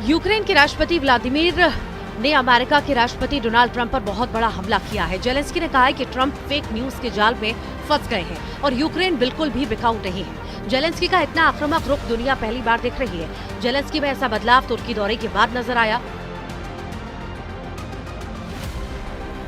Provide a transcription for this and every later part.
Ukraine के राष्ट्रपति Vladimir ने अमेरिका के राष्ट्रपति डोनाल्ड ट्रंप पर बहुत बड़ा हमला किया है। जेलेंस्की ने कहा है कि ट्रंप फेक न्यूज के जाल में फंस गए हैं और यूक्रेन बिल्कुल भी बिकाऊ नहीं है। जेलेंस्की का इतना आक्रामक रुख दुनिया पहली बार देख रही है। जेलेंस्की में ऐसा बदलाव तुर्की दौरे के बाद नजर आया।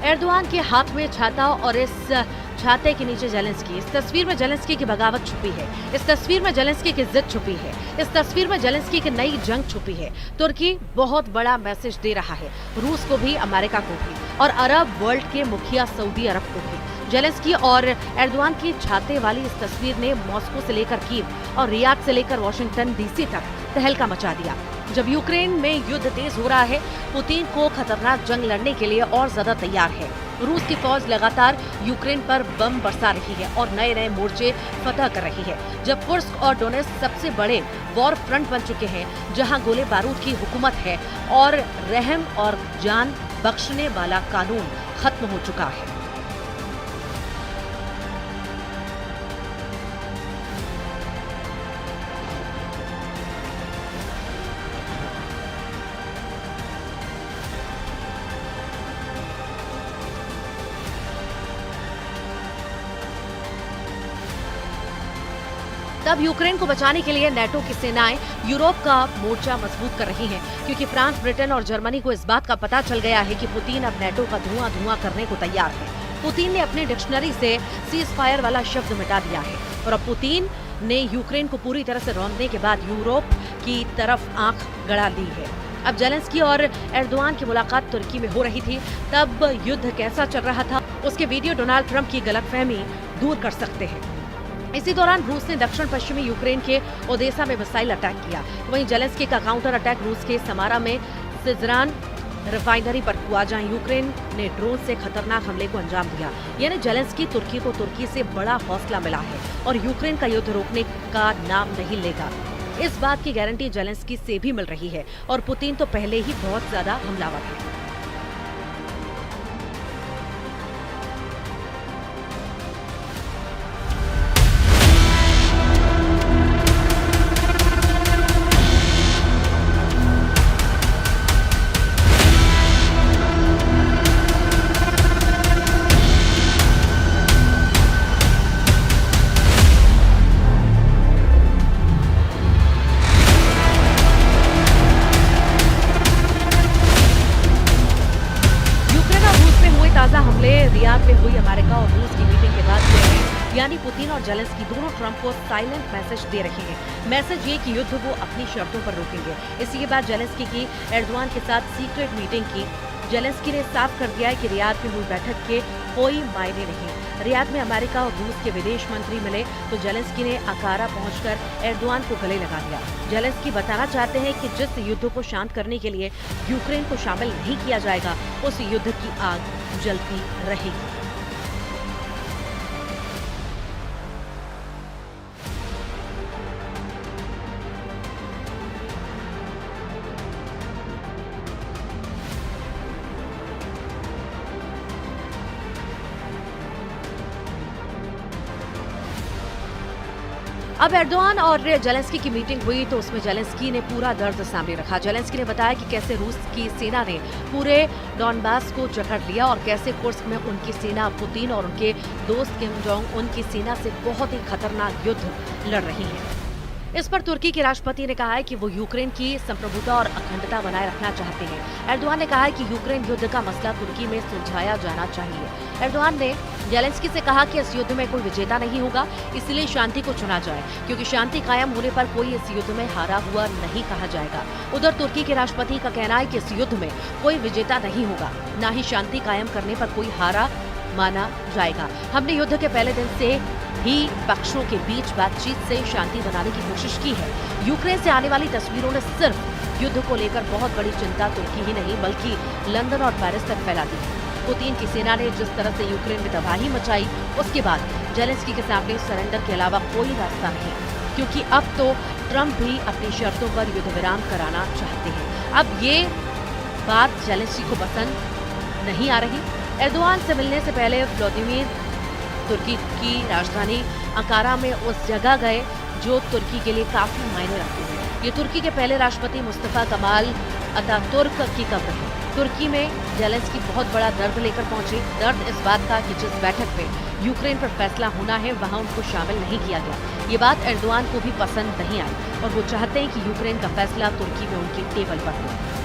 एर्दोआन के हाथ में छाता और इस छाते के नीचे जेलेंस्की। इस तस्वीर में जेलेंस्की की बगावत छुपी है। इस तस्वीर में जेलेंस्की की जिद छुपी है। इस तस्वीर में जेलेंस्की की नई जंग छुपी है। तुर्की बहुत बड़ा मैसेज दे रहा है, रूस को भी, अमेरिका को भी और अरब वर्ल्ड के मुखिया सऊदी अरब को भी। जेलेंस्की और एर्दोआन की छाते वाली इस तस्वीर ने मॉस्को से लेकर कीव और रियाद से लेकर वाशिंगटन डीसी तक तहलका मचा दिया। जब यूक्रेन में युद्ध तेज हो रहा है, पुतिन को खतरनाक जंग लड़ने के लिए और ज्यादा तैयार है। रूस की फौज लगातार यूक्रेन पर बम बरसा रही है और नए नए मोर्चे फतह कर रही है। जब कुर्स्क और डोनेट्स्क सबसे बड़े वॉर फ्रंट बन चुके हैं, जहां गोले बारूद की हुकूमत है और रहम और जान बख्शने वाला कानून खत्म हो चुका है। तब यूक्रेन को बचाने के लिए नेटो की सेनाएं यूरोप का मोर्चा मजबूत कर रही हैं, क्योंकि फ्रांस, ब्रिटेन और जर्मनी को इस बात का पता चल गया है कि पुतिन अब नेटो का धुआं धुआं करने को तैयार है। पुतिन ने अपनी डिक्शनरी से सीज फायर वाला शब्द मिटा दिया है और अब पुतिन ने यूक्रेन को पूरी तरह से रौंदने के बाद यूरोप की तरफ आंख गड़ा ली है। अब जेलेंस्की और एर्दोआन की मुलाकात तुर्की में हो रही थी, तब युद्ध कैसा चल रहा था उसके वीडियो डोनाल्ड ट्रंप की गलतफहमी दूर कर सकते हैं। इसी दौरान रूस ने दक्षिण पश्चिमी यूक्रेन के ओदेसा में मिसाइल अटैक किया। वहीं जेलेंस्की का काउंटर अटैक रूस के समारा में सिजरान रिफाइनरी पर हुआ, जहां यूक्रेन ने ड्रोन से खतरनाक हमले को अंजाम दिया। यानी जेलेंस्की तुर्की को तुर्की से बड़ा हौसला मिला है और यूक्रेन का युद्ध रोकने का नाम नहीं लेगा। इस बात की गारंटी जेलेंस्की से भी मिल रही है और पुतिन तो पहले ही बहुत ज्यादा हमलावर है। ताजा हमले रियाद में हुई अमेरिका और रूस की मीटिंग के बाद हुए हैं। यानी पुतिन और जेलेंस्की दोनों ट्रंप को साइलेंट मैसेज दे रहे हैं। मैसेज ये कि युद्ध वो अपनी शर्तों पर रोकेंगे। इसी के बाद जेलेंस्की की एर्दोआन के साथ सीक्रेट मीटिंग की। जेलेंस्की ने साफ कर दिया है कि रियाद में हुई बैठक के कोई मायने नहीं। रियाद में अमेरिका और रूस के विदेश मंत्री मिले तो जेलेंस्की ने अंकारा पहुंचकर एर्दोआन को गले लगा दिया। जेलेंस्की बताना चाहते हैं कि जिस युद्ध को शांत करने के लिए यूक्रेन को शामिल नहीं किया जाएगा, उस युद्ध की आग जलती रहेगी। अब एर्दोआन और जेलेंस्की की मीटिंग हुई तो उसमें जेलेंस्की ने पूरा दर्द सामने रखा। जेलेंस्की ने बताया कि कैसे रूस की सेना ने पूरे डॉनबास को जकड़ लिया और कैसे कुर्स्क में उनकी सेना पुतिन और उनके दोस्त किम जोंग उन की सेना से बहुत ही खतरनाक युद्ध लड़ रही है। इस पर तुर्की के राष्ट्रपति ने कहा है कि वो यूक्रेन की संप्रभुता और अखंडता बनाए रखना चाहते हैं। एर्दोआन ने कहा है कि यूक्रेन युद्ध का मसला तुर्की में सुलझाया जाना चाहिए। एर्दोआन ने जेलेंस्की से कहा कि इस युद्ध में कोई विजेता नहीं होगा, इसलिए शांति को चुना जाए, क्योंकि शांति कायम होने पर कोई इस युद्ध में हारा हुआ नहीं कहा जाएगा। उधर तुर्की के राष्ट्रपति का कहना है कि इस युद्ध में कोई विजेता नहीं होगा, न ही शांति कायम करने पर कोई हारा माना जाएगा। हमने युद्ध के पहले दिन से ही पक्षों के बीच बातचीत से शांति बनाने की कोशिश की है। यूक्रेन से आने वाली तस्वीरों ने सिर्फ युद्ध को लेकर बहुत बड़ी चिंता तुर्की ही नहीं बल्कि लंदन और पेरिस तक फैला दी है। पुतिन की सेना ने जिस तरह से यूक्रेन में तबाही मचाई, उसके बाद जेलेंस्की के सामने सरेंडर के अलावा कोई रास्ता नहीं, क्योंकि अब तो ट्रंप भी अपनी शर्तों पर युद्ध विराम कराना चाहते हैं। अब ये बात जेलेंस्की को पसंद नहीं आ रही। एर्दोआन से मिलने से पहले व्लादिमीर तुर्की की राजधानी अंकारा में उस जगह गए जो तुर्की के लिए काफी मायने रखती है। ये तुर्की के पहले राष्ट्रपति मुस्तफा कमाल अतातुर्क की कब्र है। तुर्की में जेलेंस्की बहुत बड़ा दर्द लेकर पहुंचे। दर्द इस बात का कि जिस बैठक में यूक्रेन पर फैसला होना है वहां उनको शामिल नहीं किया गया। ये बात एर्दोआन को भी पसंद नहीं आई और वो चाहते हैं कि यूक्रेन का फैसला तुर्की में उनकी टेबल पर हो।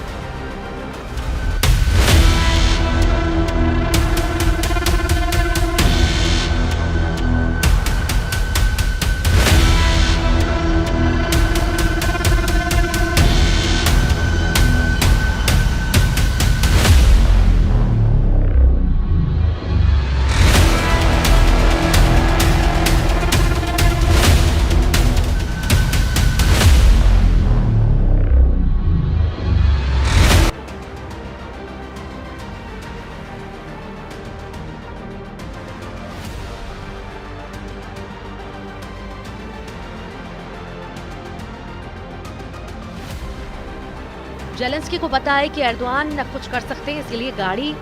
जेलेंस्की को पता है कि एर्दोआन न कुछ कर सकते हैं, इसलिए गाड़ी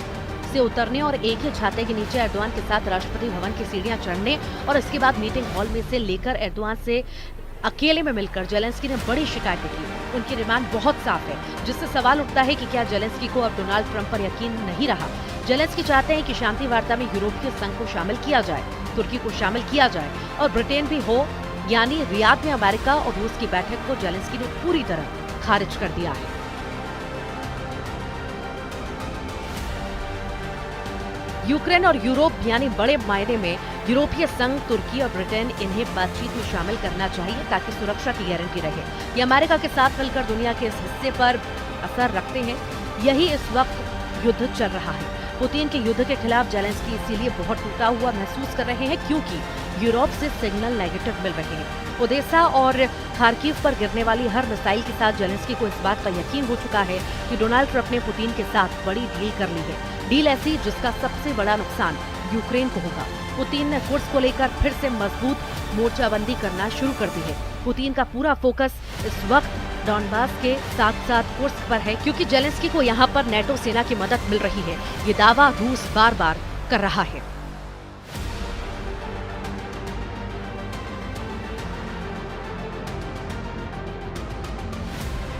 से उतरने और एक ही छाते के नीचे एर्दोआन के साथ राष्ट्रपति भवन की सीढ़ियां चढ़ने और इसके बाद मीटिंग हॉल में से लेकर एर्दोआन से अकेले में मिलकर जेलेंस्की ने बड़ी शिकायतें की। उनकी डिमांड बहुत साफ है, जिससे सवाल उठता है कि क्या जेलेंस्की को अब डोनाल्ड ट्रंप पर यकीन नहीं रहा। जेलेंस्की चाहते हैं कि शांति वार्ता में यूरोपीय संघ को शामिल किया जाए, तुर्की को शामिल किया जाए और ब्रिटेन भी हो, यानी रियाद में अमेरिका और रूस की बैठक को जेलेंस्की ने पूरी तरह खारिज कर दिया है। यूक्रेन और यूरोप यानी बड़े मायने में यूरोपीय संघ, तुर्की और ब्रिटेन इन्हें बातचीत में शामिल करना चाहिए ताकि सुरक्षा की गारंटी रहे। ये अमेरिका के साथ मिलकर दुनिया के इस हिस्से पर असर रखते हैं। यही इस वक्त युद्ध चल रहा है। पुतिन के युद्ध के खिलाफ जेलेंस्की इसीलिए बहुत टूटा हुआ महसूस कर रहे हैं क्योंकि यूरोप से सिग्नल नेगेटिव मिल रहे हैं। ओडेसा और खार्किव पर गिरने वाली हर मिसाइल के साथ जेलेंस्की को इस बात का यकीन हो चुका है कि डोनाल्ड ट्रंप ने पुतिन के साथ बड़ी डील कर ली है। डील ऐसी जिसका सबसे बड़ा नुकसान यूक्रेन को होगा। पुतिन ने कुर्स्क को लेकर फिर से मजबूत मोर्चाबंदी करना शुरू कर दी है। पुतिन का पूरा फोकस इस वक्त डॉनबास के साथ साथ कुर्स्क पर है क्योंकि जेलेंस्की को यहाँ पर नेटो सेना की मदद मिल रही है। ये दावा रूस बार बार कर रहा है।